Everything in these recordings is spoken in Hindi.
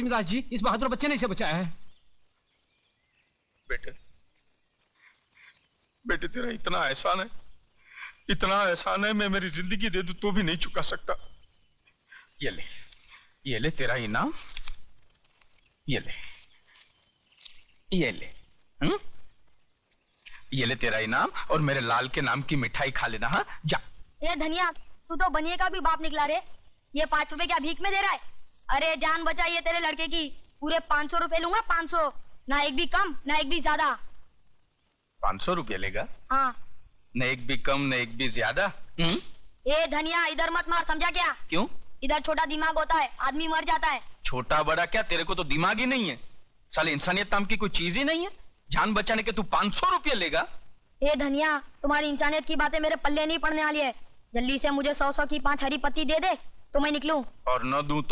लक्ष्मीदास जी, इस बहादुर बच्चे ने इसे बचाया है। बेटे, बेटे तेरा इतना एहसान है, मैं मेरी जिंदगी दे दूं तो भी नहीं चुका सकता। ये ले तेरा इनाम, ये ले ये ले तेरा इनाम, और मेरे लाल के नाम की मिठाई खा लेना। हाँ जा। ए धनिया, तू तो बनिए का भी बाप निकला रे। ये 5 रुपए क्या भीख में दे रहा है? अरे जान बचाइए तेरे लड़के की, पूरे 500 रुपए लूंगा। 500, ना एक भी कम ना एक भी ज्यादा। 500 रुपये लेगा? हाँ। न एक भी कम न एक भी ज्यादा। ए धनिया, इधर मत मार, समझा क्या? क्यों? इधर छोटा दिमाग होता है, आदमी मर जाता है। छोटा बड़ा क्या, तेरे को तो दिमाग ही नहीं है। साले इंसानियत नाम की कोई चीज ही नहीं है। जान बचाने के तू 500 रुपये लेगा? ए धनिया, तुम्हारी इंसानियत की बातें मेरे पल्ले नहीं पड़ने वाली है। जल्दी से मुझे 100 की 5 हरी पत्ती दे दे तो मैं निकलूं। और न दूं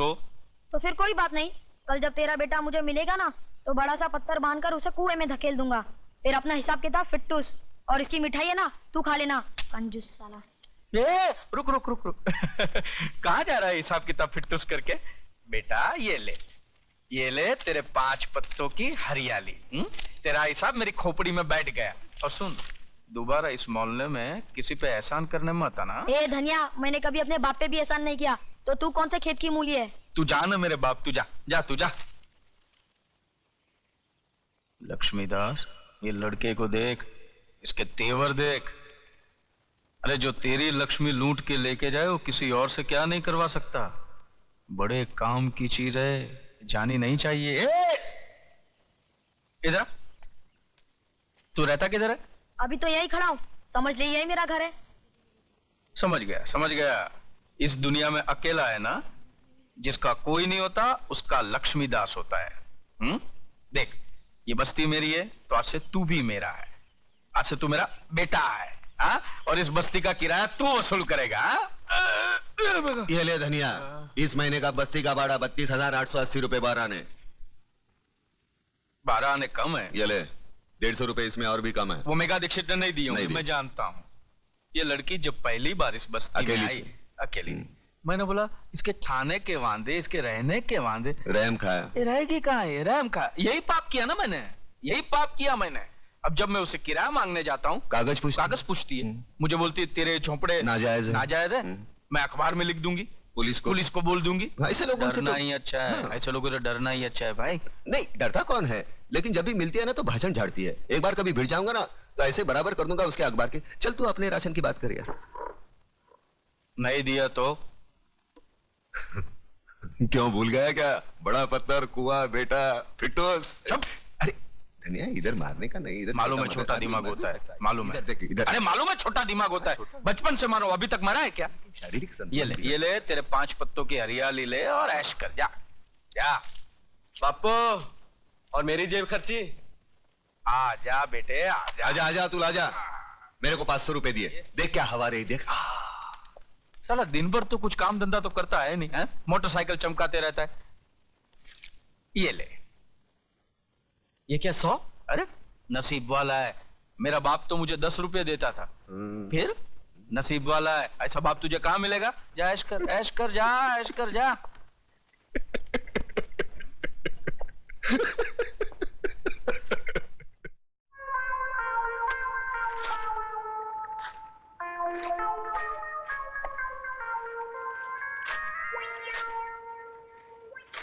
तो फिर कोई बात नहीं, कल जब तेरा बेटा मुझे मिलेगा ना, तो बड़ा सा पत्थर बांधकर उसे कुएं में धकेल दूंगा। फिर अपना हिसाब किताब फिट्टूस। और इसकी मिठाई है ना, तू खा लेना, कंजूस साला। रुक रुक रुक रुक कहाँ जा रहा है हिसाब किताब फिट्टूस करके? बेटा ये ले तेरे 5 पत्तों की हरियाली। तेरा हिसाब मेरी खोपड़ी में बैठ गया। और सुन, दोबारा इस मोहल्ले में किसी पे एहसान करने मत आना। ए धनिया, मैंने कभी अपने बाप पे भी एहसान नहीं किया, तो तू कौन से खेत की मूली है? तू जा ना मेरे बाप, तू जा तू जा। लक्ष्मीदास, ये लड़के को देख, इसके तेवर देख। अरे जो तेरी लक्ष्मी लूट के लेके जाए वो किसी और से क्या नहीं करवा सकता। बड़े काम की चीज है, जानी नहीं चाहिए। इधर तू रहता किधर है? अभी तो यही खड़ा हूँ, समझ ले यही मेरा घर है। समझ गया। इस दुनिया में अकेला है ना, जिसका कोई नहीं होता उसका लक्ष्मीदास होता है। देख, ये बस्ती मेरी है तो आज से तू भी मेरा है। आज से तू मेरा बेटा है। और इस बस्ती का किराया तू वसूल करेगा। ये ले धनिया, इस महीने का बस्ती का भाड़ा 32,880 रुपए 12 आने। 12 आने कम है? ये ले 150 रुपए इसमें और भी कम है। वो मेगा दीक्षित ने नहीं दी होंगी, मैं जानता हूँ। ये लड़की जब पहली बार इस बस्ती में आई अकेली, मैंने बोला इसके खाने के वांदे, इसके रहने के वांदे। रहम खाया। रहेगी कहाँ है? रहम खाया। यही पाप किया ना मैंने, यही पाप किया मैंने। अब जब मैं उसे किराया मांगने जाता हूँ, कागज पूछती है। मुझे बोलती है तेरे झोंपड़े नाजायज है। मैं अखबार में लिख दूंगी, पुलिस को बोल दूंगी। ऐसे लोगों से डरना ही अच्छा है। ऐसे लोगों से डरना ही अच्छा है भाई। नहीं, डरता कौन है, लेकिन जब भी मिलती है ना तो भाषण झाड़ती है। एक बार कभी भिड़ जाऊंगा ना तो ऐसे बराबर कर दूंगा उसके अखबार के। चल तू अपने राशन की बात कर यार। नहीं दिया तो क्यों भूल गया क्या? बड़ा पत्थर, कुआं, बेटा, फिटोस। अरे धनिया, इधर मारने का नहीं। इधर मालूम है छोटा दिमाग होता है, मालूम है। अरे मालूम है छोटा दिमाग होता है। बचपन से मारो, अभी तक मरा है क्या? शारीरिक ये ले तेरे 5 पत्तों की हरियाली ले और ऐश कर। जा पापो, और मेरी जेब खर्ची। आ जा बेटे, आजा तू आजा। मेरे को 500 रुपए दिए। देख क्या हवा रही, देख। साला दिन भर तो कुछ काम धंधा तो करता है नहीं, है? मोटरसाइकिल चमकाते रहता है। ये ले। ये क्या 100? अरे नसीब वाला है। मेरा बाप तो मुझे 10 रुपए देता था। फिर नसीब वाला है, ऐसा बाप तुझे कहां मिलेगा? जा ऐश कर जा।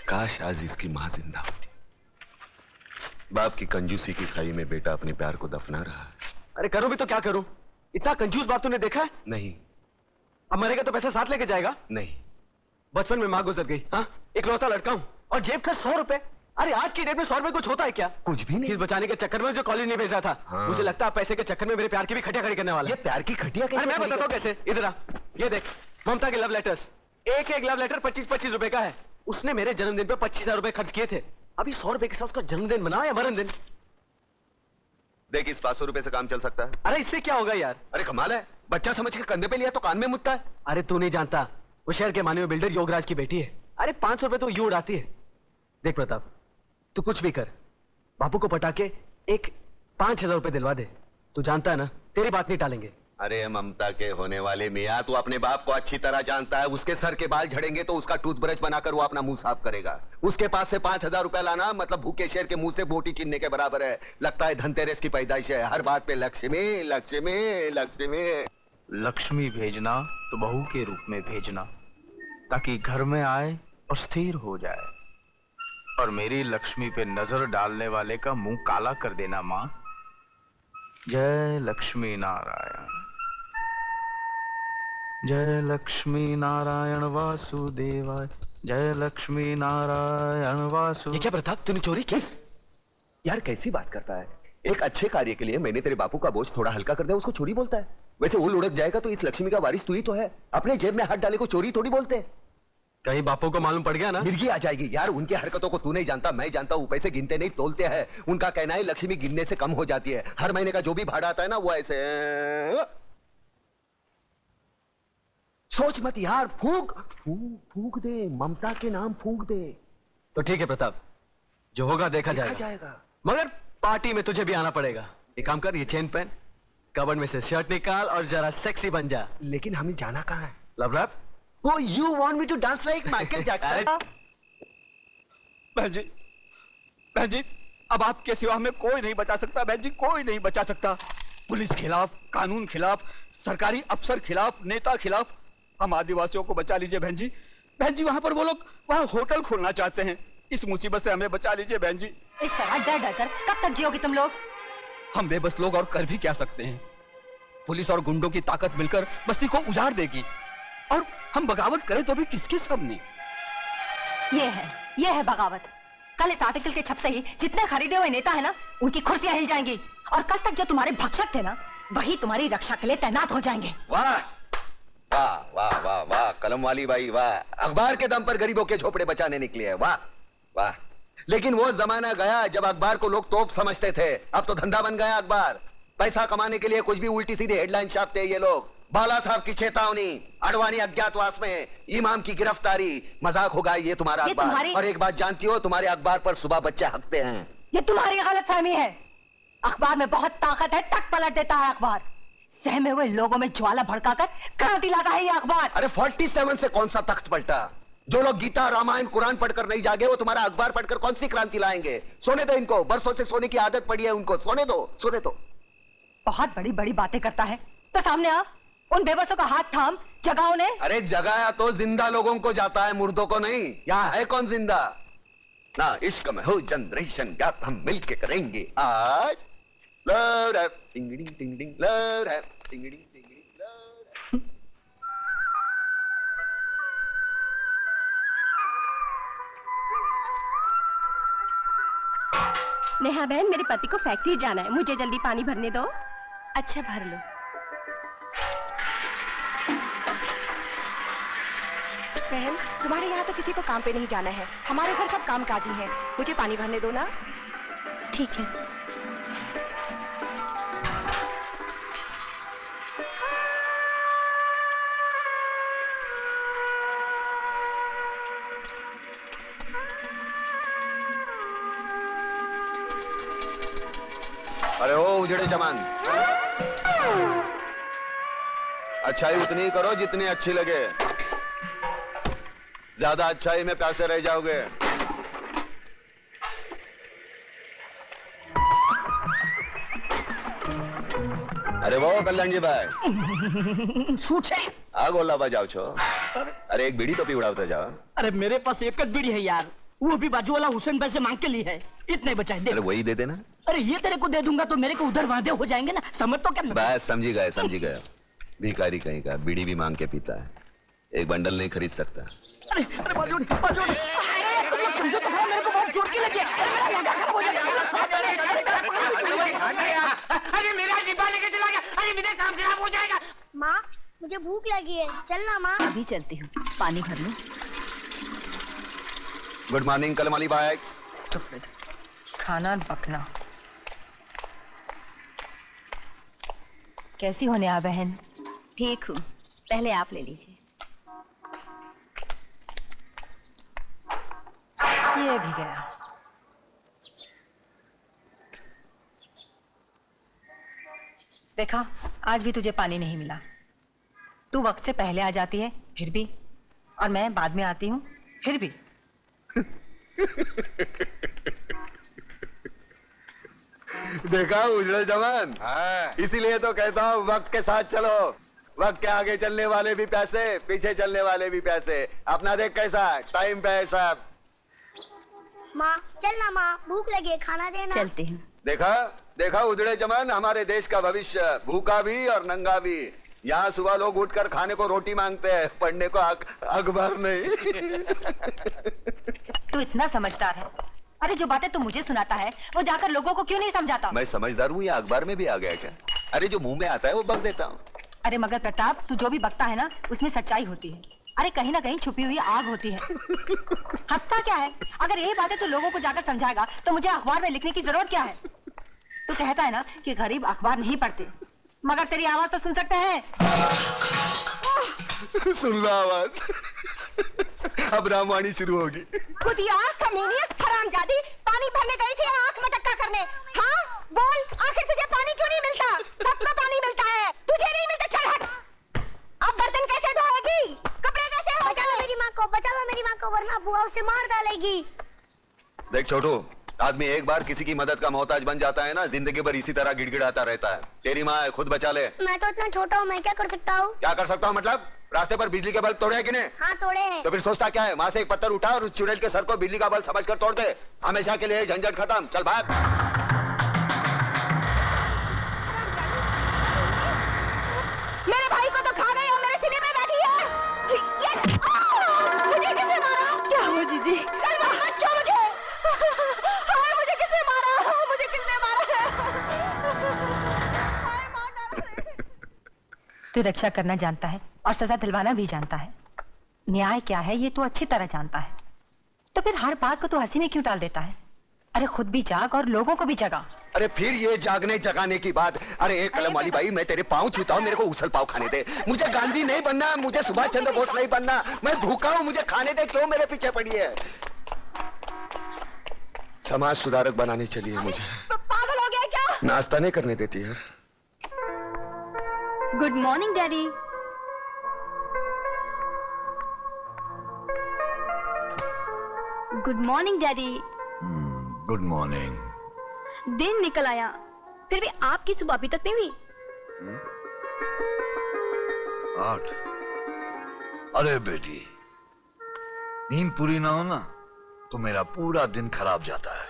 काश आज इसकी मां जिंदा होती। बाप की कंजूसी की खाई में बेटा अपने प्यार को दफना रहा है। अरे करूं भी तो क्या करूं? इतना कंजूस बाप तूने देखा है? नहीं। अब मरेगा तो पैसा साथ लेके जाएगा? नहीं। बचपन में मां गुजर गई, हाँ, इकलौता लड़का हूं, और जेब खर्च 100 रुपए। अरे आज की डेट में 100 रुपए कुछ होता है क्या? कुछ भी नहीं। फीस बचाने के चक्कर में जो कॉलेज नहीं भेजा था। हाँ। मुझे लगता है पैसे के चक्कर में मेरे प्यार की भी खटिया खड़ी करने वाला है। ये प्यार की खटिया कैसे? मैं बताता हूँ कैसे। इधर आ, ये देख, ममता के लव लेटर्स। एक लव लेटर 25-25 रुपए का है। उसने मेरे जन्मदिन पे 25,000 रुपए खर्च किए थे। अभी 100 रुपए के साथ उसका जन्मदिन मनाओ या मरण दिन। देख, इस 500 रुपए से काम चल सकता है। अरे इससे क्या होगा यार? अरे कमाल है, बच्चा समझ के कंधे पे लिया तो कान में मुतता है। अरे तू नहीं जानता, वो शहर के माने हुए बिल्डर योगराज की बेटी है। अरे 500 रुपए तो यूं उड़ाती है। देख प्रताप, तू कुछ भी कर, बापू को पटा के एक 5,000 रुपए दिलवा दे। तू जानता है ना, तेरी बात नहीं टालेंगे। अरे ममता के होने वाले मियाँ, तू अपने बाप को अच्छी तरह जानता है। उसके सर के बाल झड़ेंगे तो उसका टूथब्रश बनाकर वो अपना मुंह साफ करेगा। उसके पास से 5,000 रुपया लाना मतलब भूखे शेर के मुंह से बोटी छीनने के बराबर है। लगता है धनतेरस की पैदाइश है। हर बात पे लक्ष्मी लक्ष्मी लक्ष्मी। लक्ष्मी भेजना तो बहू के रूप में भेजना, ताकि घर में आए और स्थिर हो जाए। और मेरी लक्ष्मी पे नजर डालने वाले का मुंह काला कर देना माँ। जय लक्ष्मी नारायण, जय लक्ष्मी नारायण वासुदेवाय, जय लक्ष्मी नारायण वासु। ये क्या प्रताप, तूने चोरी की? यार कैसी बात करता है। एक अच्छे कार्य के लिए मैंने तेरे बापू का बोझ थोड़ा हल्का कर दिया, उसको चोरी बोलता है? वैसे वो लुढ़क जाएगा तो इस लक्ष्मी का वारिस तू ही तो है। अपने जेब में हाथ डाले को चोरी थोड़ी बोलते। कहीं बापू को मालूम पड़ गया ना? मिर्गी आ जाएगी यार। उनकी हरकतों को तू नहीं जानता, मैं जानता हूँ। पैसे गिनते नहीं तोलते हैं। उनका कहना है लक्ष्मी गिनने से कम हो जाती है। हर महीने का जो भी भाड़ा आता है ना वो ऐसे। सोच मत यार, फूंक फूंक फूंक दे, ममता के नाम फूंक दे। तो ठीक है प्रताप, जो होगा देखा जाएगा। मगर पार्टी में तुझे भी आना पड़ेगा। एक काम कर, ये चेन पहन, कबर्ड में से शर्ट निकाल और जरा सेक्सी बन जा। लेकिन हमें जाना कहाँ है? Love rap? Oh, you want me to dance like Michael Jackson? बहन जी, अब आपके सिवा हमें कोई नहीं बचा सकता। बहन जी, कोई नहीं बचा सकता। पुलिस खिलाफ, कानून खिलाफ, सरकारी अफसर खिलाफ, नेता खिलाफ। हम आदिवासियों को बचा लीजिए बहन जी। बहन जी, वहाँ पर वो लोग वहाँ होटल खोलना चाहते हैं। इस मुसीबत से हमें बचा लीजिए बहन जी। इस तरह डर डर कर कब तक जियोगी तुम लोग? हम बेबस लोग और कर भी क्या सकते हैं? पुलिस और गुंडों की ताकत मिलकर बस्ती को उजाड़ देगी, और हम बगावत करें तो भी किसके सामने? ये है बगावत। कल इस आर्टिकल के छपते ही जितने खरीदे हुए नेता है ना, उनकी कुर्सियां हिल जाएंगी। और कल तक जो तुम्हारे भक्षक थे ना, वही तुम्हारी रक्षा के लिए तैनात हो जाएंगे। वाह वाह वाह वाह वाह, कलम वाली बाई वाह। अखबार के दम पर गरीबों के झोपड़े बचाने निकली है। वाह वाह। लेकिन वो जमाना गया जब अखबार को लोग तोप समझते थे। अब तो धंधा बन गया अखबार। पैसा कमाने के लिए कुछ भी उल्टी सीधी हेडलाइन छापते हैं ये लोग। बाला साहब की चेतावनी, अडवाणी अज्ञातवास में, इमाम की गिरफ्तारी। मजाक होगा ये तुम्हारा अखबार। और एक बात जानती हो, तुम्हारे अखबार पर सुबह बच्चे हकते हैं। ये तुम्हारी गलतफहमी है। अखबार में बहुत ताकत है, तक पलट देता है अखबार। सहमे हुए लोगों में ज्वाला भड़काकर क्रांति लाता है ये अखबार। अरे 47 से कौन सा तख्त पलटा? जो लोग गीता, रामायण, कुरान पढ़कर नहीं जागे, वो तुम्हारा अखबार पढ़कर कौन सी क्रांति लाएंगे? सोने दो इनको, बरसों से सोने की आदत पड़ी है उनको। सोने दो, सोने दो। बहुत बड़ी बड़ी बातें करता है तो सामने आ, उन बेबसों का हाथ थाम, जगाओ ने। अरे जगाया तो जिंदा लोगों को जाता है, मुर्दों को नहीं। यहाँ है कौन जिंदा? ना इश्क में हो जनरेशन गैप, हम मिलके करेंगे आज। लव रैप टिंगड़ी टिंगड़ी, लव रैप टिंगड़ी टिंगड़ी, लव रैप। नेहा बहन, मेरे पति को फैक्ट्री जाना है, मुझे जल्दी पानी भरने दो। अच्छा, भर लो। बहन, तुम्हारे यहाँ तो किसी को काम पे नहीं जाना है। हमारे घर सब काम काजी हैं। मुझे पानी भरने दो ना। ठीक है। अरे ओ उजड़े चमन, अच्छाई उतनी ही करो जितनी अच्छी लगे। ज्यादा अच्छाई में प्यासे रह जाओगे। अरे वो कल्याण जी भाई सूट है। आग ओला बजाओ छो। अरे एक बीड़ी तो पी उड़ाते जाओ। अरे मेरे पास एक बीड़ी है यार, वो भी बाजू वाला हुसैन भाई से मांग के ली है। इतने बचाए दे। अरे वही दे देना। अरे ये तेरे को दे दूंगा तो मेरे को उधर वादे हो जाएंगे ना, समझ तो क्या? बस समझी गए समझी गए। भिखारी कहीं का बीड़ी भी मांग के पीता है, एक बंडल नहीं खरीद सकता। अरे अरे बाजू बाजू, अरे तुम लोग समझो तो सही, मेरे को बहुत चोट की लगी है। अरे मेरा खराब हो जाएगा। अरे मेरा डिब्बा लेके चला गया। अरे मेरा काम खराब हो जाएगा। माँ, मुझे भूख लगी है, चलना माँ। अभी चलती हूँ, पानी भर लूं। गुड मॉर्निंग कलमाली बाय। स्टूपिड, खाना बकना। कैसी हो नेहा बहन? ठीक हूँ, पहले आप ले लीजिए। ये भी गया। देखा, आज भी तुझे पानी नहीं मिला। तू वक्त से पहले आ जाती है फिर भी, और मैं बाद में आती हूँ फिर भी। देखा उजड़े जवान, इसीलिए तो कहता हूँ वक्त के साथ चलो। वक्त के आगे चलने वाले भी पैसे, पीछे चलने वाले भी पैसे। अपना देख कैसा टाइम पे है सब। माँ चलना, माँ भूख लगी है, खाना देना। चलती हूँ। देखा देखा उजड़े जवान, हमारे देश का भविष्य, भूखा भी और नंगा भी। यहाँ सुबह लोग उठकर खाने को रोटी मांगते हैं, पढ़ने को अखबार नहीं। तू इतना समझदार है, अरे जो बातें तू मुझे सुनाता है वो जाकर लोगों को क्यों नहीं समझाता? मैं समझदार हूँ या अखबार में भी आ गया क्या? अरे जो मुंह में आता है वो बक देता हूँ। अरे मगर प्रताप, तू जो भी बकता है ना उसमें सच्चाई होती है। अरे कहीं ना कहीं छुपी हुई आग होती है। हंसता क्या है? अगर यही बातें तू लोगों को जाकर समझाएगा तो मुझे अखबार में लिखने की जरूरत क्या है? तू कहता है ना कि गरीब अखबार नहीं पढ़ते, मगर तेरी आवाज तो सुन सकते हैं। सुन लो आवाज। अब रामवाणी शुरू होगी। खुदिया कमीनी हरामजादी, पानी भरने गई थी आंख मटक्का करने। हाँ बोल, आखिर तुझे पानी क्यों नहीं मिलता? सबको पानी मिलता है, तुझे नहीं मिलता। चल हट। अब बर्तन कैसे धोएगी, कपड़े कैसे हो? बचा लो मेरी माँ को, बचा लो मेरी माँ को, वरना बुआ उसे मार डालेगी। देख छोटू, आदमी एक बार किसी की मदद का मोहताज बन जाता है ना, जिंदगी भर इसी तरह गिड़गिड़ाता रहता है। तेरी माँ है, खुद बचा ले। मैं तो इतना छोटा हूँ, मैं क्या कर सकता हूँ? क्या कर सकता हूँ मतलब? रास्ते पर बिजली के बल्ब तोड़े हैं कि नहीं? हाँ तोड़े हैं। तो फिर सोचता क्या है? वहाँ से एक पत्थर उठा और उस चुड़ैल के सर को बिजली का बल्ब समझकर तोड़ दे। हमेशा के लिए झंझट खत्म। चल भाग। मेरे भाई को तो खा गई और मेरे सीने पे बैठी है। मुझे किसने मारा? क्या हुआ जीजी? कल मत छो मुझे। हाय मुझे किसने मारा? मुझे किसने मारा? तू रक्षा करना जानता है और सजा दिलवाना भी जानता है। न्याय क्या है ये तू अच्छी तरह जानता है, तो फिर हर बात को तू हंसी में क्यों टाल देता है? अरे खुद भी जाग और लोगों को भी जगा। अरे फिर ये जागने जगाने की बात। अरे एक कलम वाली भाई, मैं तेरे पाँव छूता हूँ, मेरे को उसल पाव खाने दे। मुझे गांधी नहीं बनना, मुझे सुभाष चंद्र बोस नहीं बनना। मैं भूखा हूँ, मुझे खाने दे। क्यों मेरे पीछे पड़ी है? समाज सुधारक बनाने चलिए मुझे। पागल हो गया क्या? नाश्ता नहीं करने देती यार। Good morning daddy. Good morning daddy. Good morning. दिन निकल आया, फिर भी आपकी सुबह अभी तक नहीं हुई। 8। अरे बेटी, नींद पूरी ना हो ना तो मेरा पूरा दिन खराब जाता है।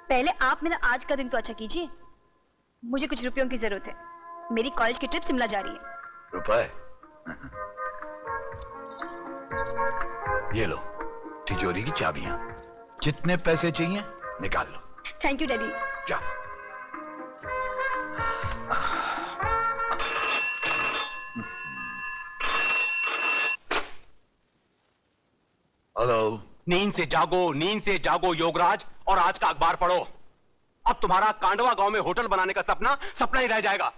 पहले आप मेरा आज का दिन तो अच्छा कीजिए। मुझे कुछ रुपयों की जरूरत है, मेरी कॉलेज की ट्रिप शिमला जा रही है। रुपए? ये लो तिजोरी की चाबियां, जितने पैसे चाहिए निकाल लो। Thank you daddy. जा। हेलो। नींद से जागो योगराज, और आज का अखबार पढ़ो। अब तुम्हारा कांडवा गांव में होटल बनाने का सपना सपना ही रह जाएगा।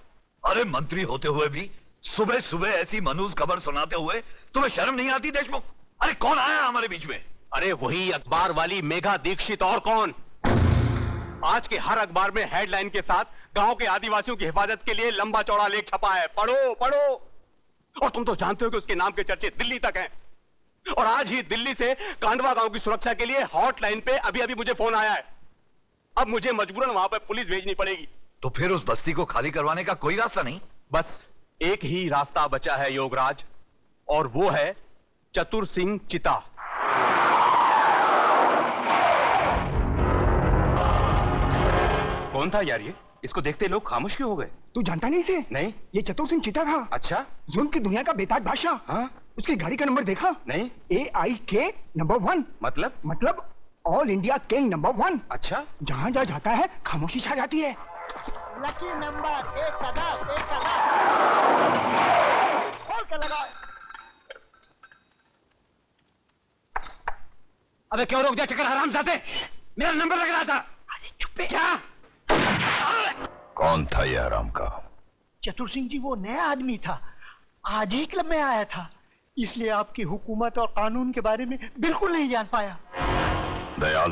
अरे मंत्री होते हुए भी सुबह सुबह ऐसी मनूज खबर सुनाते हुए तुम्हें शर्म नहीं आती देशमुख? अरे कौन आया हमारे बीच में? अरे वही अखबार वाली मेघा दीक्षित, और कौन। आज के हर अखबार में हेडलाइन के साथ गांव के आदिवासियों की हिफाजत के लिए लंबा चौड़ा लेख छपा है। पढ़ो पढ़ो। और तुम तो जानते हो कि उसके नाम के चर्चे दिल्ली तक हैं। और आज ही दिल्ली से कांडवा गांव की सुरक्षा के लिए हॉटलाइन पे अभी अभी मुझे फोन आया है। अब मुझे मजबूरन वहां पर पुलिस भेजनी पड़ेगी। तो फिर उस बस्ती को खाली करवाने का कोई रास्ता नहीं? बस एक ही रास्ता बचा है योगराज, और वो है चतुर सिंह चिता। कौन था यार ये? इसको देखते लोग खामोश क्यों हो गए? तू जानता नहीं इसे? नहीं। ये चतुर सिंह चिता था। अच्छा। जुल्म की दुनिया का बेताज बादशाह। हाँ? उसकी गाड़ी का नंबर देखा? नहीं। AIK number 1। मतलब ऑल इंडिया किंग नंबर 1। अच्छा। जहाँ जहाँ जाता है खामोशी छा जाती है। लकी नंबर एक खोल के लगाओ। अबे क्यों रोक दिया चक्कर हरामजादे? मेरा नंबर लग रहा था। अरे चुप क्या? कौन था ये हराम का? चतुर सिंह जी वो नया आदमी था, आज ही क्लब में आया था, इसलिए आपकी हुकूमत और कानून के बारे में बिल्कुल नहीं जान पाया। दयाल,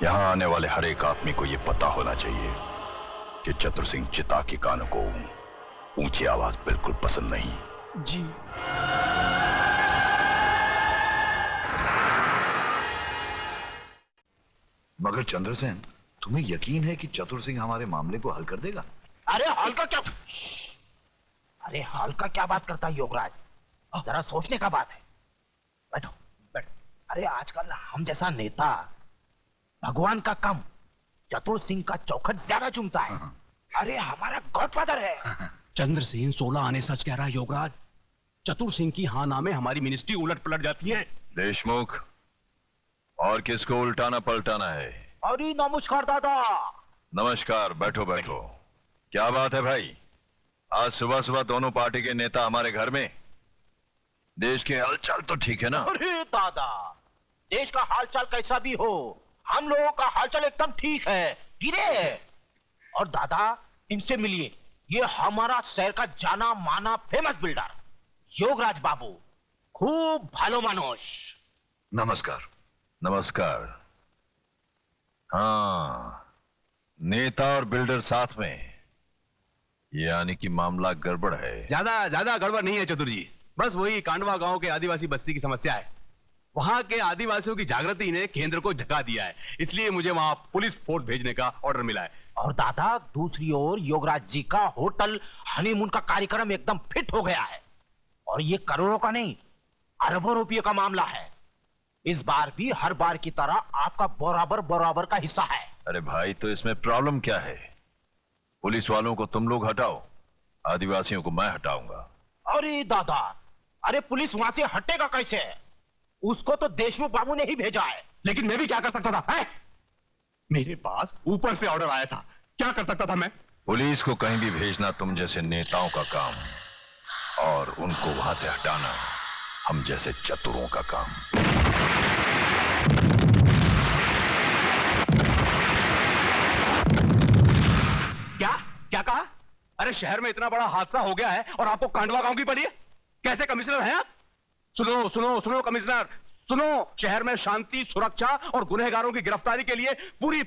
यहाँ आने वाले हर एक आदमी को ये पता होना चाहिए कि चतुर सिंह चिता के कानों को ऊंची आवाज बिल्कुल पसंद नहीं। जी। मगर चंद्रसेन, तुम्हें यकीन है कि चतुर सिंह हमारे मामले को हल कर देगा? अरे हाल का क्या, अरे हाल का क्या बात करता है योगराज, जरा सोचने का बात है। बैठो बैठो। अरे आजकल हम जैसा नेता भगवान का कम चतुर सिंह का चौखट ज्यादा चुनता है। अरे हमारा गॉडफादर है। चंद्र सिंह 16 आने सच कह रहा है योगराज। चतुर सिंह की हाँ नामे हमारी मिनिस्ट्री उलट पलट जाती है। देशमुख, और किसको उल्टाना पलटाना है? अरे नमस्कार दादा। नमस्कार, बैठो बैठो। क्या बात है भाई, आज सुबह सुबह दोनों पार्टी के नेता हमारे घर में? देश के हालचाल तो ठीक है ना? अरे दादा, देश का हालचाल कैसा भी हो, हम लोगों का हालचाल एकदम ठीक है, गिरे है। और दादा इनसे मिलिए, ये हमारा शहर का जाना माना फेमस बिल्डर योगराज बाबू, खूब भालो मानुष। नमस्कार। नमस्कार। हाँ, नेता और बिल्डर साथ में, यानी कि मामला गड़बड़ है। ज्यादा गड़बड़ नहीं है चतुर जी, बस वही कांडवा गांव के आदिवासी बस्ती की समस्या है। वहां के आदिवासियों की जागृति ने केंद्र को झका दिया है, इसलिए मुझे वहां पुलिस फोर्स भेजने का ऑर्डर मिला है। और दादा दूसरी ओर योगराज जी का होटल हनीमून का कार्यक्रम एकदम फिट हो गया है, और ये करोड़ों का नहीं अरबों रुपये का मामला है। इस बार भी हर बार की तरह आपका बराबर का हिस्सा है। अरे भाई, तो इसमें प्रॉब्लम क्या है? पुलिस वालों को तुम लोग हटाओ, आदिवासियों को मैं हटाऊंगा। अरे दादा, अरे पुलिस वहां से हटेगा कैसे? उसको तो देशमुख बाबू ने ही भेजा है। लेकिन मैं भी क्या कर सकता था? मेरे पास ऊपर से ऑर्डर आया था, क्या कर सकता था मैं? पुलिस को कहीं भी भेजना तुम जैसे नेताओं का काम, और उनको वहां से हटाना हम जैसे चतुरों का काम। क्या कहा? अरे शहर में इतना बड़ा हादसा हो गया है और आपको कांडवा गांव की पड़ी है? कैसे कमिश्नर हैं आप? सुनो कमिश्नर, सुनो। शहर में शांति, सुरक्षा और गुनहगारों की गिरफ्तारी के लिए पूरी